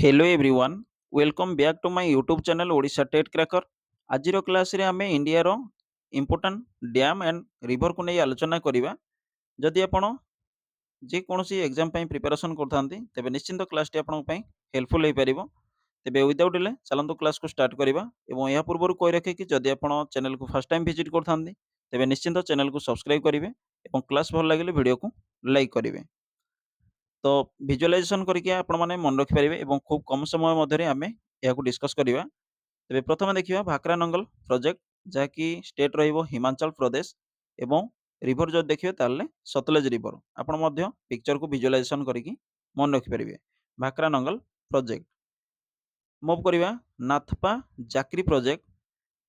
Hello everyone welcome back to my YouTube channel Odisha TET cracker आजिर class रे आमे India रो इम्पोर्टेंट डैम एंड रिवर को नहीं आलोचना करिबा जदि आपण जे कोनोसी एग्जाम पई प्रिपरेशन करथांती तेबे निश्चिंत क्लास टी आपण पई हेल्पफुल हे परिबो तेबे विदाउट डिले चलंतु क्लास को स्टार्ट करिबा एवं या पूर्व कोइ रखे कि जदि आपण चैनल को फर्स्ट टाइम विजिट करथांती तेबे निश्चिंत चैनल को सब्सक्राइब करिवे एवं क्लास भल लागिले वीडियो को लाइक करिवे तो ଭିଜୁଆଲାଇଜେସନ କରିକି ଆପଣମାନେ ମନେ ରଖିପାରିବେ ଏବଂ ଖୁବ୍ କମ୍ ସମୟ ମଧ୍ୟରେ ଆମେ ଏହାକୁ ଡିସ୍କସ୍ କରିବା। ତେବେ ପ୍ରଥମେ ଦେଖିବା ଭାକ୍ରାନଙ୍ଗଲ ପ୍ରୋଜେକ୍ଟ ଯାହାକି ଷ୍ଟେଟ୍ ରହିବ ହିମାଚଳ ପ୍ରଦେଶ ଏବଂ ରିଭର ଯଦି ଦେଖିବେ ତାହେଲେ ସତଲେଜ ରିଭର। ଆପଣ ମଧ୍ୟ ପିକ୍ଚରକୁ ଭିଜୁଆଲାଇଜେସନ କରିକି ମନେ ରଖିପାରିବେ। ଭାକ୍ରାନଙ୍ଗଲ ପ୍ରୋଜେକ୍ଟ ମୁଭ୍ କରିବା ନାଥପା ଜାକ୍ରି ପ୍ରୋଜେକ୍ଟ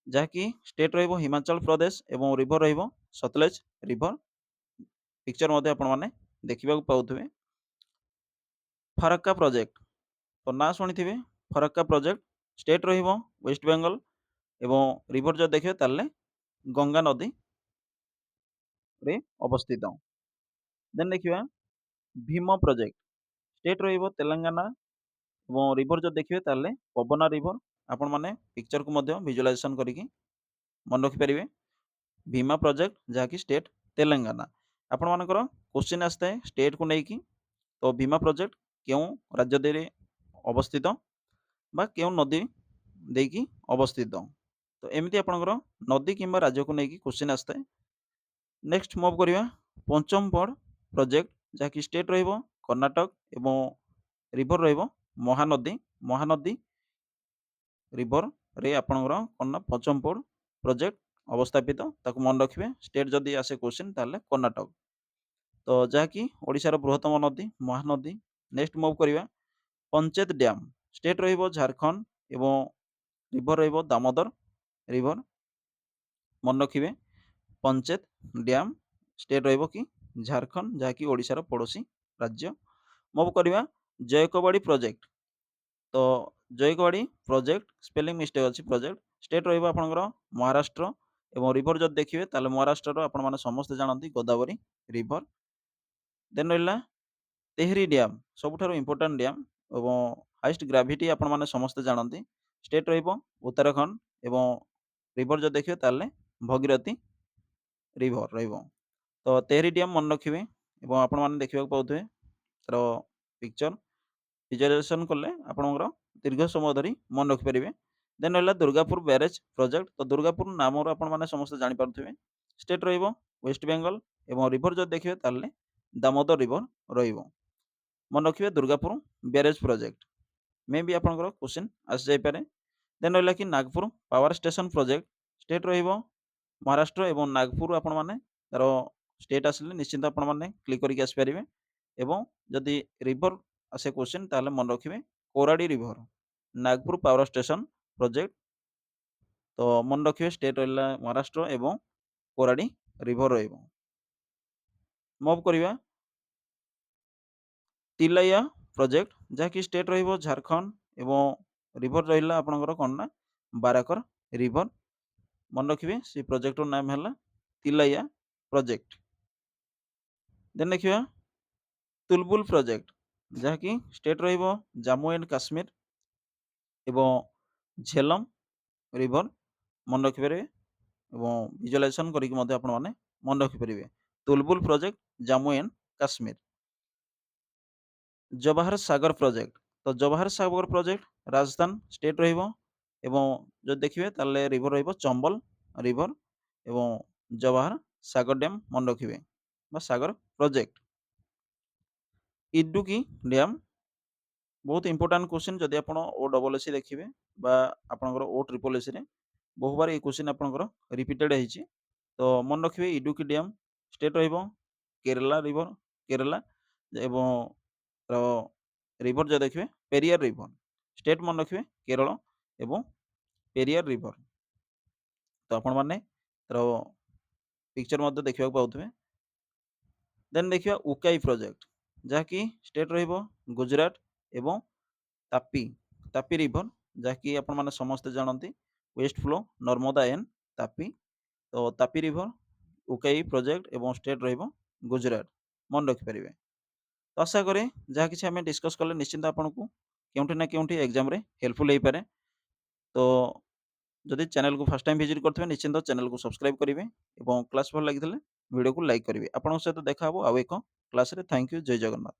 ଯାହାକି ଷ୍ଟେଟ୍ ରହିବ ହିମାଚଳ ପ୍ରଦେଶ ଏବଂ ରିଭର ରହିବ ସତଲେଜ ରିଭର। ପିକ୍ଚର ମଧ୍ୟ ଆପଣମାନେ ଦେଖିବାକୁ ପାଉଥିବେ। ଫରକ୍କା ପ୍ରୋଜେକ୍ଟ तो ना शुणी फरक्का प्रोजेक्ट स्टेट रहिबो वेस्ट बेंगल एवं रिवर जो देखिए ताले गंगा नदी रे अवस्थित। देन देखिए भीम प्रोजेक्ट स्टेट रहिबो तेलंगाना एवं रिवर जो देखिए ताले पवना रिवर। आपण माने पिक्चर को मध्य विजुअलाइजेशन करिकी मन रखि परिवे। भीमा प्रोजेक्ट जहाँकि स्टेट तेलंगाना। आपण मानकर क्वेश्चन आसता है स्टेट को लेकिन तो भीमा प्रोजेक्ट क्यों राज्य दे अवस्थित बा केउं नदी देकी अवस्थित तो एमती आपणकर नदी किंबा राज्य को लेकिन क्वेश्चन आसता है। नेक्स्ट मूव करिया पंचम पढ़ प्रोजेक्ट जहाँकि स्टेट रहिबो कर्नाटक एवं रिवर रहिबो महानदी। महानदी रिवर रे आपणकर कन्ना पंचम पढ़ प्रोजेक्ट अवस्थापित ताकू मन रखिबे। स्टेट जदि आसे क्वेश्चन ताले कर्नाटक तो जहाँकि ओडिशार बृहत्तम नदी महानदी। नेक्स्ट मूव करिया पंचायत डैम स्टेट रहिबो झारखंड एवं रिवर रहिबो दामोदर रिवर। मन रखिबे पंचायत डैम स्टेट रहिबो कि झारखंड जहाँकि ओडिशार पड़ोसी राज्य। मूव करिया जयकवाड़ी प्रोजेक्ट तो जयकवाड़ी प्रोजेक्ट स्पेलिंग मिस्टेक अछि प्रोजेक्ट स्टेट रहिबो आपनकर महाराष्ट्र एवं रिवर जब देखिए ताले महाराष्ट्र आपण माने समस्त जानती गोदावरी रिवर। देन रहिला तेहरी डैम सबुठारु इम्पोर्टेंट डैम एवं हाईएस्ट ग्रेविटी आपण माने समस्त जानती स्टेट रहिबो उत्तराखंड एवं रिवर जो देखिए ताले भगीरथी रिवर रहिबो। तो तेहरी डैम मन रखिबे एवं आपण माने देखिବାକୁ पाउथबे तार पिक्चर विजुअलाइजेशन कले आपणकर दीर्घ समय धरी मन रखि परिवे। देन रहिला दुर्गापुर बैरेज प्रोजेक्ट तो दुर्गापुर नाम आपण माने समस्त जानि पारुथबे स्टेट रहिबो वेस्ट बेंगल एवं रिवर जो देखिए ताले दामोदर रिवर रहिबो। मन रखिबे दुर्गापुर बैरेज प्रोजेक्ट मे भी आपणकर क्वेश्चन आसी जाय पारे। देन रहिला कि Nagpur power station project state रहिबो महाराष्ट्र एवं नागपुर आपण माने तार स्टेट आसले निश्चिंत आपण माने क्लिक करके आसी परिवे। एवं जदि रिवर आसे क्वेश्चन ताले मन रखिबे Koradi river Nagpur power station project. तो मन रखिबे स्टेट रहिला महाराष्ट्र एवं कोराडी रिवर रहिबो। मूव करिवा तिलैया प्रोजेक्ट जहाँकि स्टेट रहिबो झारखंड एवं रिवर रहिला आपणकर कोन ना बाराकर रिवर। मन रखिबे से प्रोजेक्ट नाम है तिलैया प्रोजेक्ट। देन देखिए तुलबुल प्रोजेक्ट जहाँकि स्टेट रहिबो जम्मू एंड काश्मीर एवं झेलम रिवर। मन रखिपारे एवं विजुअलाइजेशन करिक मते आपण माने मन रखिपारे Tulbul project Jammu and Kashmir. Jawahar Sagar project तो जवाहर सागर प्रोजेक्ट राजस्थान स्टेट रहिबो एवं जो देखिए ताले रिवर रहिबो चंबल रिवर एवं जवाहर सागर डैम मन रखिबे बा सागर प्रोजेक्ट। इडुकी डैम बहुत इंपोर्टेंट क्वेश्चन जदि आपण ओ डबल एस देखिए बा आपनकर ओ ट्रिपल एस रे बहु बार ये क्वेश्चन आपनकर रिपीटेड हेछि। तो मन रखिबे इडुकी डैम स्टेट रहिबो केरला रिवर केरला एवं रिवर जो देखिए पेरियार रिवर स्टेट मन रखिए केरल एवं पेरियार रिवर। तो आपण माने पिक्चर मध्य देखा पाउथबे। देन देखिए उकाई प्रोजेक्ट जहाँकि स्टेट रहिबो गुजरात एवं तापी तापी रिवर जहाँकि आपण माने समस्त जानती west flow Narmada and Tapi. तो तापी रिवर उकाई प्रोजेक्ट एवं स्टेट रहिबो गुजरात मन रखि परिवे। तो आशा करें जहाँ किसी आम डिस्कस कले निश्चिंत आपको କେଉଁଠି ନା କେଉଁଠି ଏକ୍ଜାମ୍‌ରେ ହେଲ୍ପଫୁଲ୍ ହେଇପାରେ। ତ ଯଦି ଚ୍ୟାନେଲକୁ ଫାର୍ଷ୍ଟ ଟାଇମ୍ ଭିଜିଟ୍ କରିଥିବେ ନିଶ୍ଚିନ୍ତ ଚ୍ୟାନେଲକୁ ସବସ୍କ୍ରାଇବ୍ କରିବେ ଏବଂ କ୍ଲାସ୍ ଭଲ ଲାଗିଥିଲେ ଭିଡ଼ିଓକୁ ଲାଇକ୍ କରିବେ। ଆପଣଙ୍କ ସହିତ ଦେଖା ହବ ଆଉ ଏକ କ୍ଲାସ୍‌ରେ। Thank you. ଜୟ ଜଗନ୍ନାଥ।